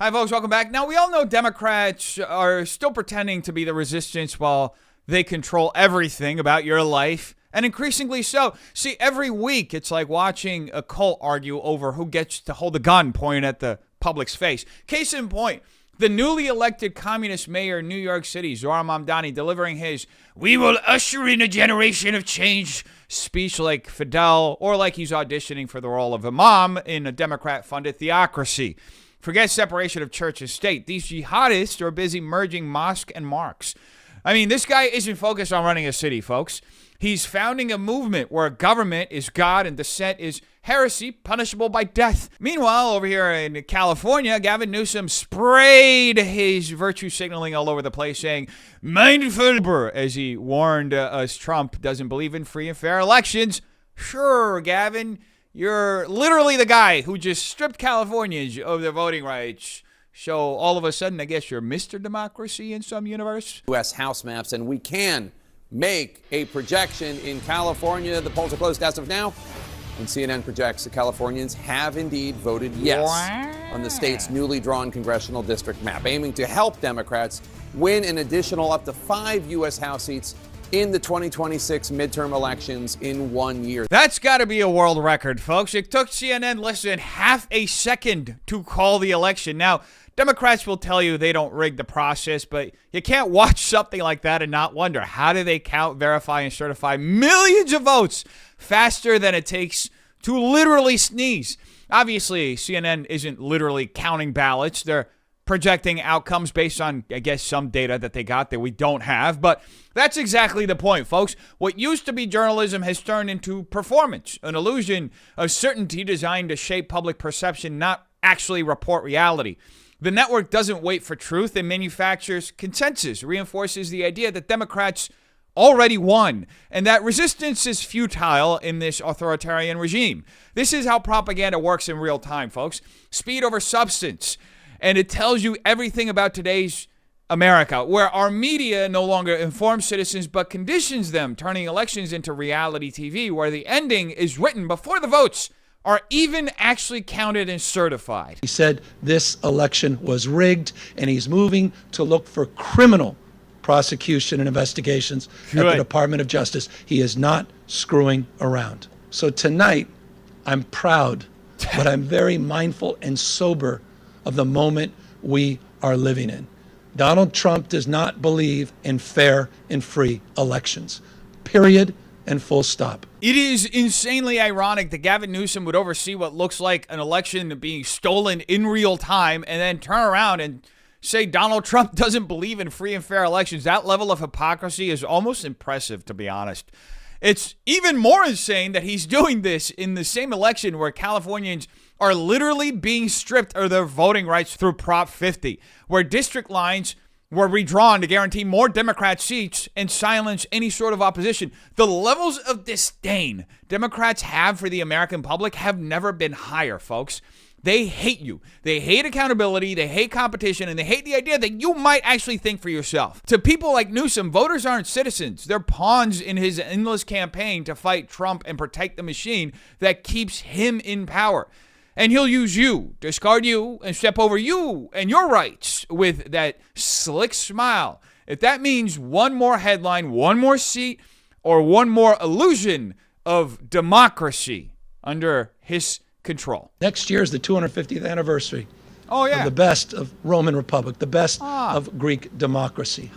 Hi, folks. Welcome back. Now, we all know Democrats are still pretending to be the resistance while they control everything about your life, and increasingly so. See, every week, it's like watching a cult argue over who gets to hold a gun pointed at the public's face. Case in point, the newly elected communist mayor in New York City, Zohran Mamdani, delivering his "We will usher in a generation of change" speech like Fidel, or like he's auditioning for the role of Imam in a Democrat-funded theocracy. Forget separation of church and state. These jihadists are busy merging mosque and Marx. I mean, this guy isn't focused on running a city, folks. He's founding a movement where government is God and dissent is heresy, punishable by death. Meanwhile, over here in California, Gavin Newsom sprayed his virtue signaling all over the place, saying, "Mindful," as he warned us Trump doesn't believe in free and fair elections. Sure, Gavin, you're literally the guy who just stripped Californians of their voting rights. So all of a sudden, I guess you're Mr. Democracy in some universe. U.S. House maps, and we can make a projection in California. The polls are closed as of now, and CNN projects the Californians have indeed voted yes on the state's newly drawn congressional district map, aiming to help Democrats win an additional up to 5 U.S. House seats in the 2026 midterm elections in 1 year. That's got to be a world record, folks. It took CNN less than half a second to call the election. Now, Democrats will tell you they don't rig the process, but you can't watch something like that and not wonder, how do they count, verify, and certify millions of votes faster than it takes to literally sneeze? Obviously, CNN isn't literally counting ballots. They're projecting outcomes based on, I guess, some data that they got that we don't have. But that's exactly the point, folks. What used to be journalism has turned into performance, an illusion of certainty designed to shape public perception, not actually report reality. The network doesn't wait for truth and manufactures consensus, reinforces the idea that Democrats already won, and that resistance is futile in this authoritarian regime. This is how propaganda works in real time, folks. Speed over substance. And it tells you everything about today's America, where our media no longer informs citizens but conditions them, turning elections into reality TV, where the ending is written before the votes are even actually counted and certified. He said this election was rigged, and he's moving to look for criminal prosecution and investigations at the Department of Justice. He is not screwing around. So tonight, I'm proud, but I'm very mindful and sober of the moment we are living in. Donald Trump does not believe in fair and free elections. Period and full stop. It is insanely ironic that Gavin Newsom would oversee what looks like an election being stolen in real time and then turn around and say Donald Trump doesn't believe in free and fair elections. That level of hypocrisy is almost impressive, to be honest. It's even more insane that he's doing this in the same election where Californians are literally being stripped of their voting rights through Prop 50, where district lines were redrawn to guarantee more Democrat seats and silence any sort of opposition. The levels of disdain Democrats have for the American public have never been higher, folks. They hate you. They hate accountability. They hate competition. And they hate the idea that you might actually think for yourself. To people like Newsom, voters aren't citizens. They're pawns in his endless campaign to fight Trump and protect the machine that keeps him in power. And he'll use you, discard you, and step over you and your rights with that slick smile. If that means one more headline, one more seat, or one more illusion of democracy under his control. Next year is the 250th anniversary of the best of Roman Republic, the best of Greek democracy.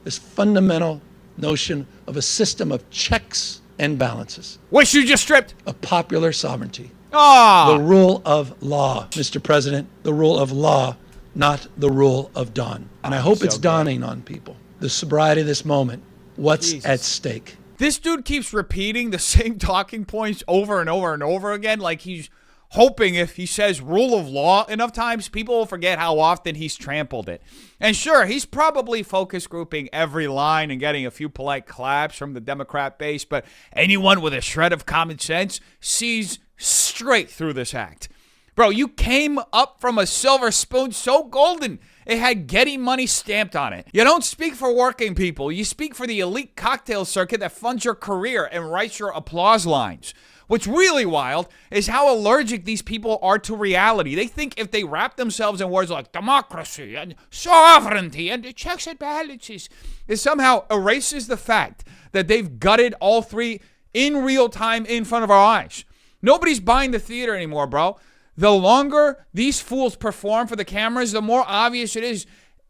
This fundamental notion of a system of checks and balances. Which you just stripped. A popular sovereignty. The rule of law, Mr. President, the rule of law, not the rule of dawn. And I hope it's dawning on people, the sobriety of this moment, what's at stake. This dude keeps repeating the same talking points over and over and over again, like he's hoping if he says rule of law enough times, people will forget how often he's trampled it. And sure, he's probably focus grouping every line and getting a few polite claps from the Democrat base, but anyone with a shred of common sense sees straight through this act. Bro, you came up from a silver spoon so golden it had Getty money stamped on it. You don't speak for working people. You speak for the elite cocktail circuit that funds your career and writes your applause lines. What's really wild is how allergic these people are to reality. They think if they wrap themselves in words like democracy and sovereignty and checks and balances, it somehow erases the fact that they've gutted all three in real time in front of our eyes. Nobody's buying the theater anymore, bro. The longer these fools perform for the cameras, the more obvious it is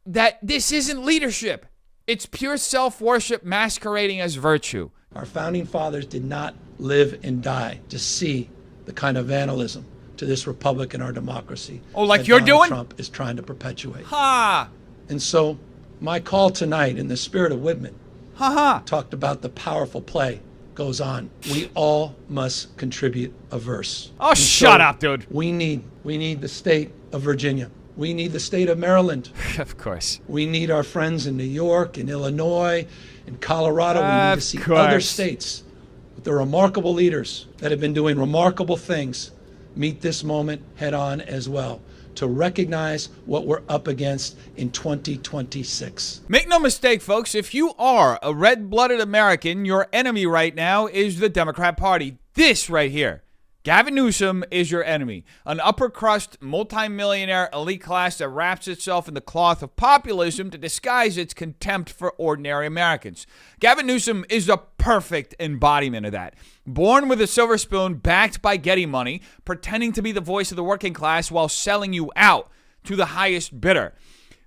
that this isn't leadership. It's pure self-worship masquerading as virtue. Our founding fathers did not live and die to see the kind of vandalism to this republic and our democracy. Oh, like that you're Donald doing? Trump is trying to perpetuate. Ha! And so my call tonight in the spirit of Whitman talked about the powerful play goes on. We all must contribute a verse. Oh, And shut so up, dude. We need the state of Virginia. We need the state of Maryland. Of course. We need our friends in New York and Illinois and Colorado. We need to see other states with the remarkable leaders that have been doing remarkable things meet this moment head on as well, to recognize what we're up against in 2026. Make no mistake, folks, if you are a red-blooded American, your enemy right now is the Democrat Party. This right here. Gavin Newsom is your enemy, an upper-crust, multimillionaire elite class that wraps itself in the cloth of populism to disguise its contempt for ordinary Americans. Gavin Newsom is a perfect embodiment of that. Born with a silver spoon, backed by Getty money, pretending to be the voice of the working class while selling you out to the highest bidder.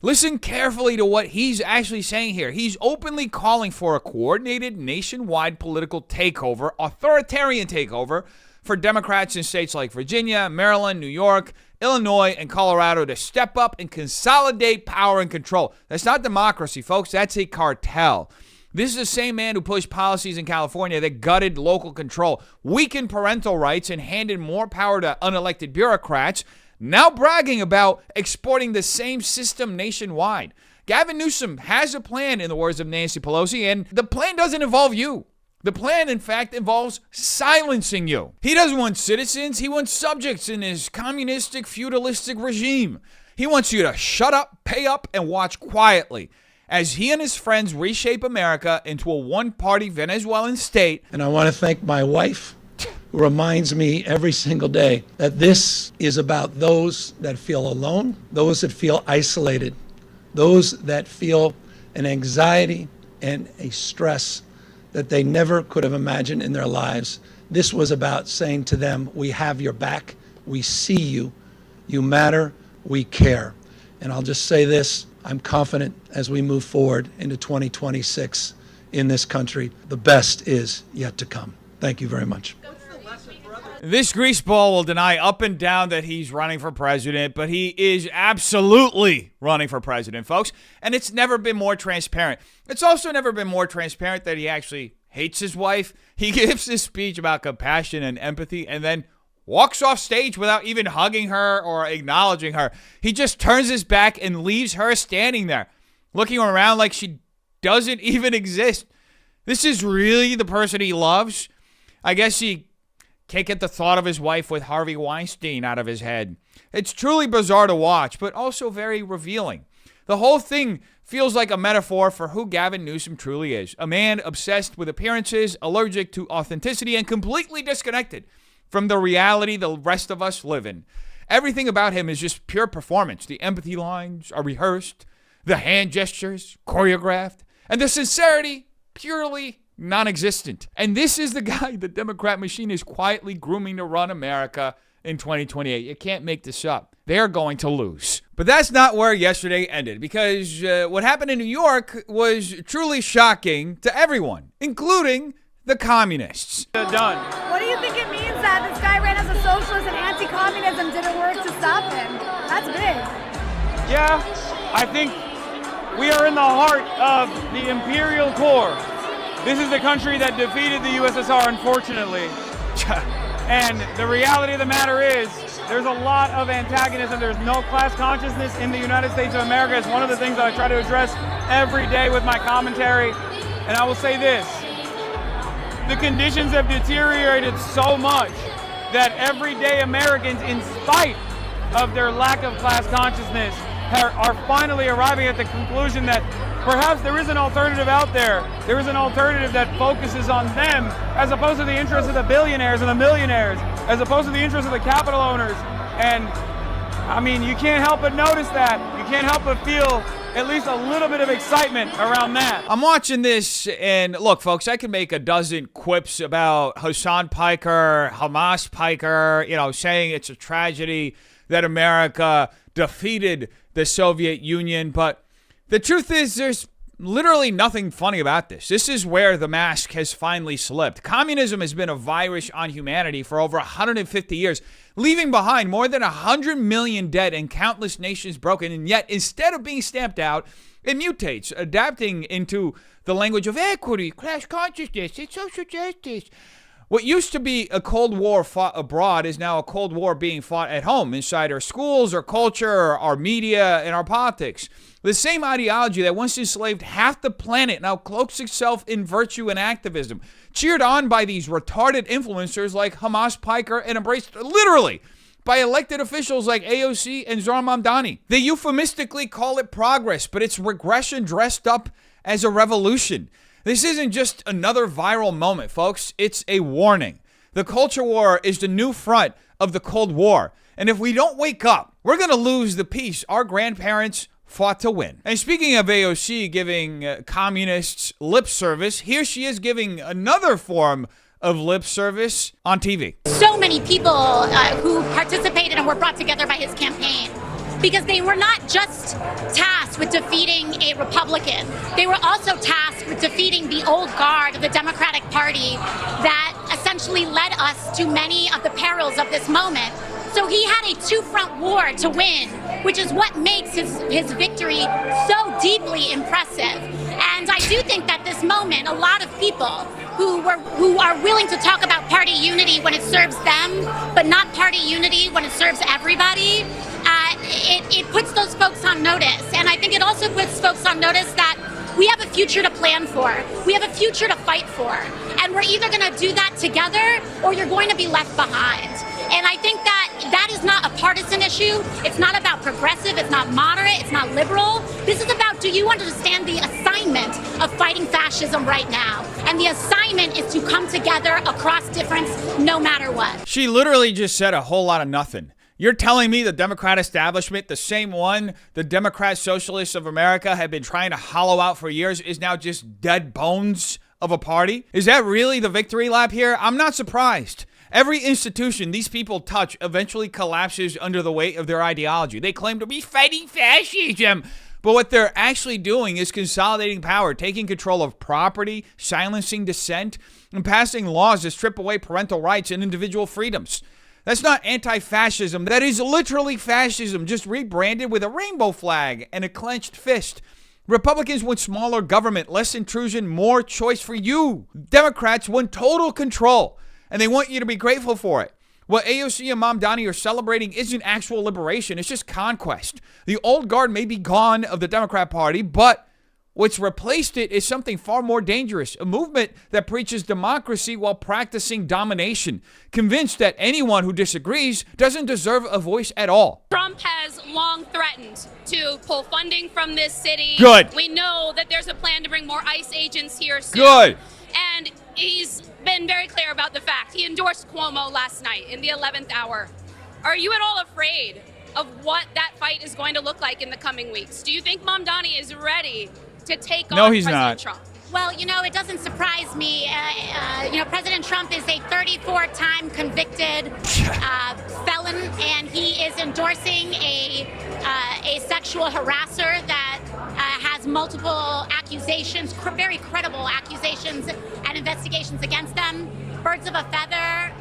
Listen carefully to what he's actually saying here. He's openly calling for a coordinated nationwide political takeover, authoritarian takeover, for Democrats in states like Virginia, Maryland, New York, Illinois, and Colorado to step up and consolidate power and control. That's not democracy, folks. That's a cartel. This is the same man who pushed policies in California that gutted local control, weakened parental rights, and handed more power to unelected bureaucrats, now bragging about exporting the same system nationwide. Gavin Newsom has a plan, in the words of Nancy Pelosi, and the plan doesn't involve you. The plan, in fact, involves silencing you. He doesn't want citizens. He wants subjects in his communistic, feudalistic regime. He wants you to shut up, pay up, and watch quietly as he and his friends reshape America into a one-party Venezuelan state. And I want to thank my wife, who reminds me every single day that this is about those that feel alone, those that feel isolated, those that feel an anxiety and a stress that they never could have imagined in their lives. This was about saying to them, we have your back, we see you, you matter, we care. And I'll just say this, I'm confident as we move forward into 2026 in this country, the best is yet to come. Thank you very much. This greaseball will deny up and down that he's running for president, but he is absolutely running for president, folks. And it's never been more transparent. It's also never been more transparent that he actually hates his wife. He gives this speech about compassion and empathy and then walks off stage without even hugging her or acknowledging her. He just turns his back and leaves her standing there, looking around like she doesn't even exist. This is really the person he loves? I guess he can't get the thought of his wife with Harvey Weinstein out of his head. It's truly bizarre to watch, but also very revealing. The whole thing feels like a metaphor for who Gavin Newsom truly is. A man obsessed with appearances, allergic to authenticity, and completely disconnected from the reality the rest of us live in. Everything about him is just pure performance. The empathy lines are rehearsed, the hand gestures choreographed, and the sincerity purely non-existent. And this is the guy the Democrat machine is quietly grooming to run America in 2028. You can't make this up. They're going to lose. But that's not where yesterday ended, because what happened in New York was truly shocking to everyone, including the communists. Done. What do you think it means that this guy ran as a socialist and anti-communism didn't work to stop him? That's big. Yeah, I think we are in the heart of the imperial core. This is the country that defeated the USSR, unfortunately. And the reality of the matter is, there's a lot of antagonism. There's no class consciousness in the United States of America. It's one of the things that I try to address every day with my commentary. And I will say this, the conditions have deteriorated so much that everyday Americans, in spite of their lack of class consciousness, are finally arriving at the conclusion that perhaps there is an alternative out there. There is an alternative that focuses on them as opposed to the interests of the billionaires and the millionaires, as opposed to the interests of the capital owners. And I mean, you can't help but notice that. You can't help but feel at least a little bit of excitement around that. I'm watching this, and look, folks, I can make a dozen quips about Hassan Piker, Hamas Piker, saying it's a tragedy that America defeated the Soviet Union. But the truth is, there's literally nothing funny about this. This is where the mask has finally slipped. Communism has been a virus on humanity for over 150 years, leaving behind more than 100 million dead and countless nations broken. And yet, instead of being stamped out, it mutates, adapting into the language of equity, class consciousness, and social justice. What used to be a Cold War fought abroad is now a Cold War being fought at home, inside our schools, our culture, our media, and our politics. The same ideology that once enslaved half the planet now cloaks itself in virtue and activism, cheered on by these retarded influencers like Hamas Piker and embraced literally by elected officials like AOC and Zohran Mamdani. They euphemistically call it progress, but it's regression dressed up as a revolution. This isn't just another viral moment, folks. It's a warning. The culture war is the new front of the Cold War. And if we don't wake up, we're going to lose the peace our grandparents fought to win. And speaking of AOC giving communists lip service, here she is giving another form of lip service on TV. So many people who participated and were brought together by his campaign, because they were not just tasked with defeating a Republican. They were also tasked with defeating the old guard of the Democratic Party that essentially led us to many of the perils of this moment. So he had a two-front war to win, which is what makes his victory so deeply impressive. And I do think that this moment, a lot of people who are willing to talk about party unity when it serves them, but not party unity when it serves everybody, it puts those folks on notice. And I think it also puts folks on notice that we have a future to plan for. We have a future to fight for. And we're either going to do that together or you're going to be left behind. And I think that is not a partisan issue. It's not about progressive. It's not moderate. It's not liberal. This is about, do you understand the assignment of fighting fascism right now? And the assignment is to come together across difference no matter what. She literally just said a whole lot of nothing. You're telling me the Democrat establishment, the same one the Democrat Socialists of America have been trying to hollow out for years, is now just dead bones of a party? Is that really the victory lap here? I'm not surprised. Every institution these people touch eventually collapses under the weight of their ideology. They claim to be fighting fascism, but what they're actually doing is consolidating power, taking control of property, silencing dissent, and passing laws that strip away parental rights and individual freedoms. That's not anti-fascism. That is literally fascism, just rebranded with a rainbow flag and a clenched fist. Republicans want smaller government, less intrusion, more choice for you. Democrats want total control, and they want you to be grateful for it. What AOC and Mamdani are celebrating isn't actual liberation. It's just conquest. The old guard may be gone of the Democrat Party, but what's replaced it is something far more dangerous, a movement that preaches democracy while practicing domination, convinced that anyone who disagrees doesn't deserve a voice at all. Trump has long threatened to pull funding from this city. Good. We know that there's a plan to bring more ICE agents here soon. Good. And he's been very clear about the fact. He endorsed Cuomo last night in the 11th hour. Are you at all afraid of what that fight is going to look like in the coming weeks? Do you think Mamdani is ready to take on President Trump? Well, it doesn't surprise me. President Trump is a 34-time convicted felon, and he is endorsing a sexual harasser that has multiple accusations, very credible accusations and investigations against them. Birds of a feather,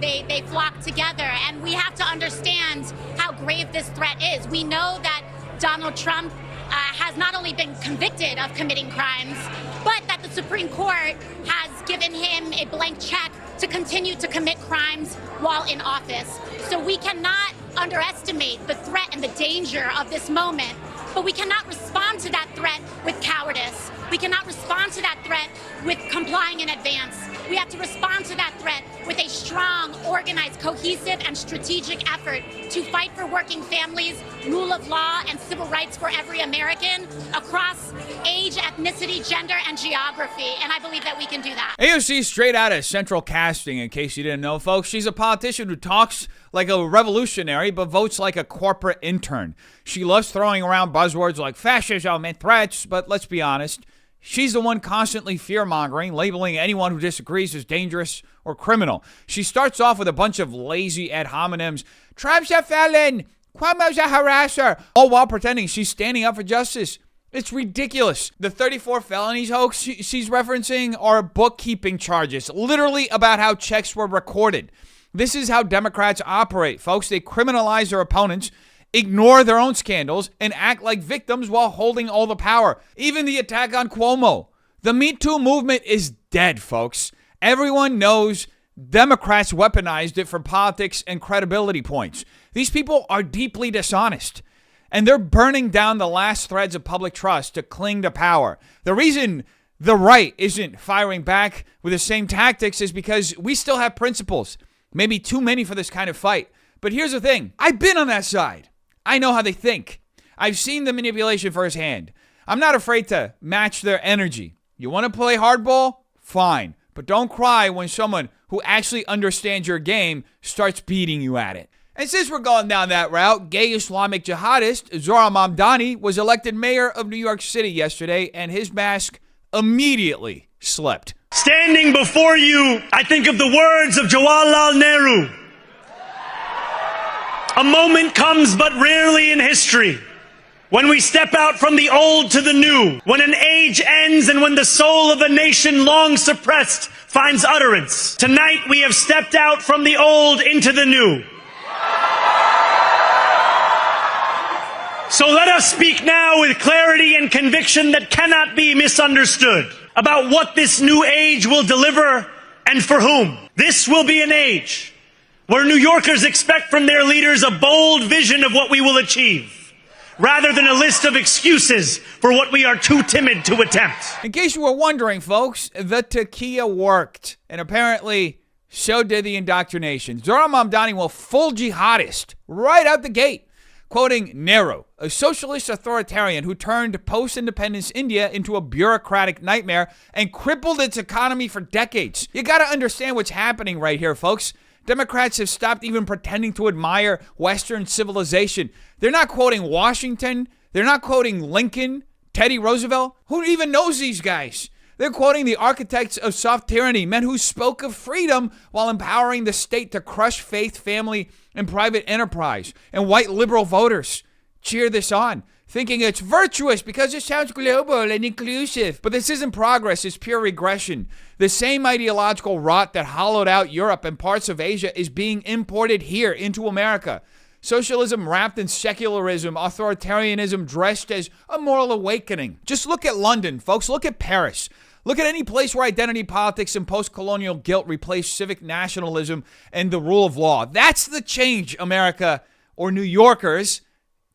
they flock together, and we have to understand how grave this threat is. We know that Donald Trump has not only been convicted of committing crimes, but that the Supreme Court has given him a blank check to continue to commit crimes while in office. So we cannot underestimate the threat and the danger of this moment, but we cannot respond to that threat with cowardice. We cannot respond to that threat with complying in advance. We have to respond to that threat with a strong, organized, cohesive, and strategic effort to fight for working families, rule of law, and civil rights for every American across age, ethnicity, gender, and geography. And I believe that we can do that. AOC is straight out of Central Casting, in case you didn't know, folks. She's a politician who talks like a revolutionary but votes like a corporate intern. She loves throwing around buzzwords like fascism and threats, but let's be honest, she's the one constantly fear-mongering, labeling anyone who disagrees as dangerous or criminal. She starts off with a bunch of lazy ad hominems. Trump's a felon. Cuomo's a harasser. All while pretending she's standing up for justice. It's ridiculous. The 34 felonies hoax she's referencing are bookkeeping charges, literally about how checks were recorded. This is how Democrats operate, folks. They criminalize their opponents, ignore their own scandals, and act like victims while holding all the power. Even the attack on Cuomo. The Me Too movement is dead, folks. Everyone knows Democrats weaponized it for politics and credibility points. These people are deeply dishonest, and they're burning down the last threads of public trust to cling to power. The reason the right isn't firing back with the same tactics is because we still have principles. Maybe too many for this kind of fight. But here's the thing. I've been on that side. I know how they think. I've seen the manipulation firsthand. I'm not afraid to match their energy. You want to play hardball? Fine. But don't cry when someone who actually understands your game starts beating you at it. And since we're going down that route, gay Islamic jihadist Zohran Mamdani was elected mayor of New York City yesterday, and his mask immediately slipped. Standing before you, I think of the words of Jawaharlal Nehru. A moment comes but rarely in history when we step out from the old to the new, when an age ends and when the soul of a nation long suppressed finds utterance. Tonight we have stepped out from the old into the new. So let us speak now with clarity and conviction that cannot be misunderstood about what this new age will deliver and for whom. This will be an age where New Yorkers expect from their leaders a bold vision of what we will achieve, rather than a list of excuses for what we are too timid to attempt. In case you were wondering, folks, the taquilla worked, and apparently so did the indoctrination. Zohran Mamdani will full jihadist right out the gate, quoting Nehru, a socialist authoritarian who turned post-independence India into a bureaucratic nightmare and crippled its economy for decades. You gotta understand what's happening right here, folks. Democrats have stopped even pretending to admire Western civilization. They're not quoting Washington. They're not quoting Lincoln, Teddy Roosevelt. Who even knows these guys? They're quoting the architects of soft tyranny, men who spoke of freedom while empowering the state to crush faith, family, and private enterprise. And white liberal voters cheer this on, thinking it's virtuous because it sounds global and inclusive. But this isn't progress, it's pure regression. The same ideological rot that hollowed out Europe and parts of Asia is being imported here into America. Socialism wrapped in secularism, authoritarianism dressed as a moral awakening. Just look at London, folks. Look at Paris. Look at any place where identity politics and post-colonial guilt replace civic nationalism and the rule of law. That's the change America, or New Yorkers,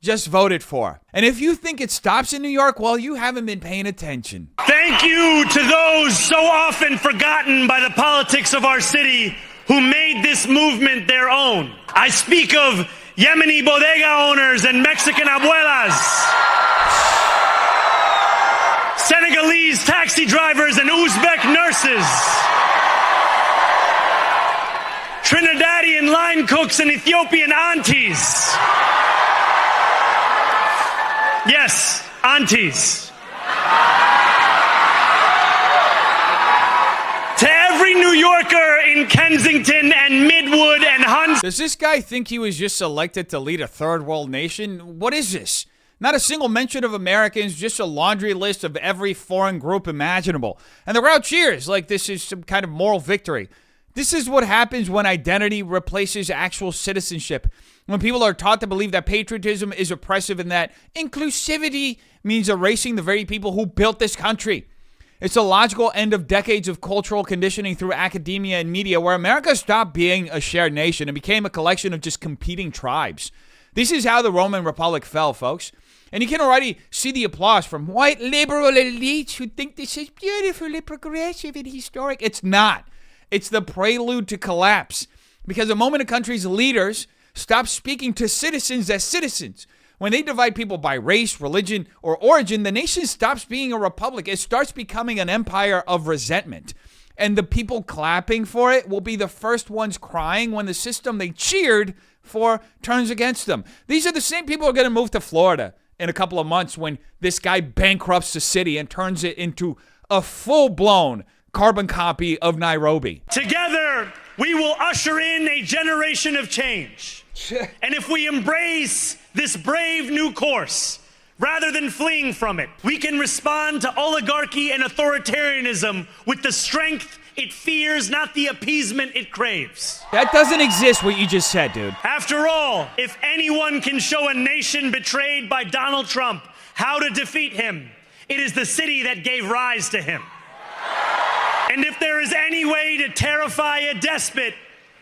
just voted for. And if you think it stops in New York, well, you haven't been paying attention. Thank you to those so often forgotten by the politics of our city who made this movement their own. I speak of Yemeni bodega owners and Mexican abuelas, Senegalese taxi drivers and Uzbek nurses, Trinidadian line cooks and Ethiopian aunties. Yes, aunties. To every New Yorker in Kensington and Midwood and Hunts. Does this guy think he was just selected to lead a third world nation? What is this? Not a single mention of Americans, just a laundry list of every foreign group imaginable. And the crowd cheers like this is some kind of moral victory. This is what happens when identity replaces actual citizenship. When people are taught to believe that patriotism is oppressive and that inclusivity means erasing the very people who built this country. It's a logical end of decades of cultural conditioning through academia and media where America stopped being a shared nation and became a collection of just competing tribes. This is how the Roman Republic fell, folks. And you can already see the applause from white liberal elites who think this is beautifully progressive and historic. It's not. It's the prelude to collapse. Because the moment a country's leaders stop speaking to citizens as citizens, when they divide people by race, religion, or origin, the nation stops being a republic. It starts becoming an empire of resentment. And the people clapping for it will be the first ones crying when the system they cheered for turns against them. These are the same people who are going to move to Florida in a couple of months when this guy bankrupts the city and turns it into a full-blown carbon copy of Nairobi. Together, we will usher in a generation of change. And if we embrace this brave new course, rather than fleeing from it, we can respond to oligarchy and authoritarianism with the strength it fears, not the appeasement it craves. That doesn't exist, what you just said, dude. After all, if anyone can show a nation betrayed by Donald Trump how to defeat him, it is the city that gave rise to him. And if there is any way to terrify a despot,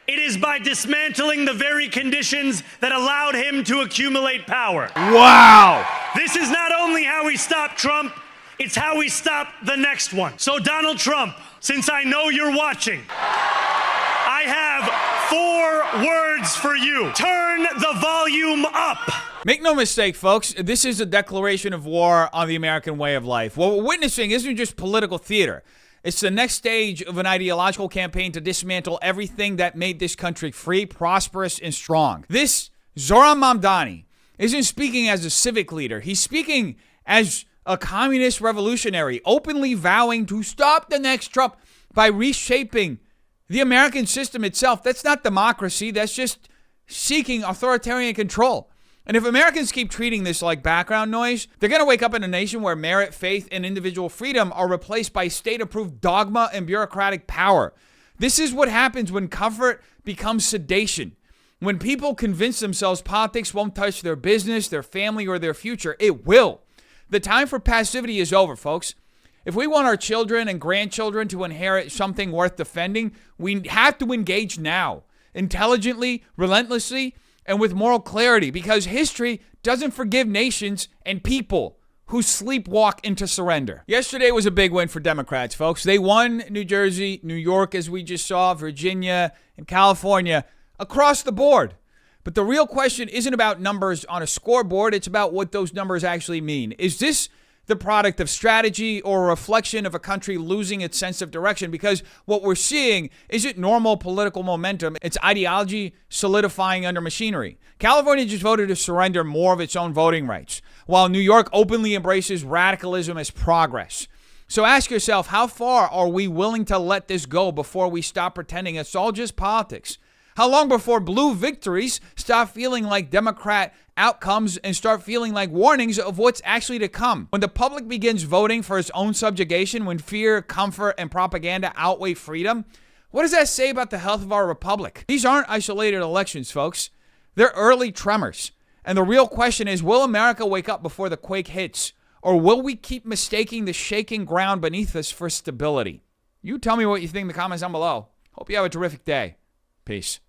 it is by dismantling the very conditions that allowed him to accumulate power. Wow. This is not only how we stop Trump, it's how we stop the next one. So Donald Trump, since I know you're watching, I have 4 words for you. Turn the volume up. Make no mistake, folks, this is a declaration of war on the American way of life. What we're witnessing isn't just political theater. It's the next stage of an ideological campaign to dismantle everything that made this country free, prosperous, and strong. This Zohran Mamdani isn't speaking as a civic leader. He's speaking as a communist revolutionary, openly vowing to stop the next Trump by reshaping the American system itself. That's not democracy. That's just seeking authoritarian control. And if Americans keep treating this like background noise, they're going to wake up in a nation where merit, faith, and individual freedom are replaced by state-approved dogma and bureaucratic power. This is what happens when comfort becomes sedation. When people convince themselves politics won't touch their business, their family, or their future, it will. The time for passivity is over, folks. If we want our children and grandchildren to inherit something worth defending, we have to engage now, intelligently, relentlessly, and with moral clarity, because history doesn't forgive nations and people who sleepwalk into surrender. Yesterday was a big win for Democrats, folks. They won New Jersey, New York, as we just saw, Virginia, and California, across the board. But the real question isn't about numbers on a scoreboard. It's about what those numbers actually mean. Is this the product of strategy or a reflection of a country losing its sense of direction? Because what we're seeing isn't normal political momentum. It's ideology solidifying under machinery. California just voted to surrender more of its own voting rights, while New York openly embraces radicalism as progress. So ask yourself, how far are we willing to let this go before we stop pretending it's all just politics? How long before blue victories stop feeling like Democrat outcomes and start feeling like warnings of what's actually to come? When the public begins voting for its own subjugation, when fear, comfort, and propaganda outweigh freedom, what does that say about the health of our republic? These aren't isolated elections, folks. They're early tremors. And the real question is, will America wake up before the quake hits? Or will we keep mistaking the shaking ground beneath us for stability? You tell me what you think in the comments down below. Hope you have a terrific day. Peace.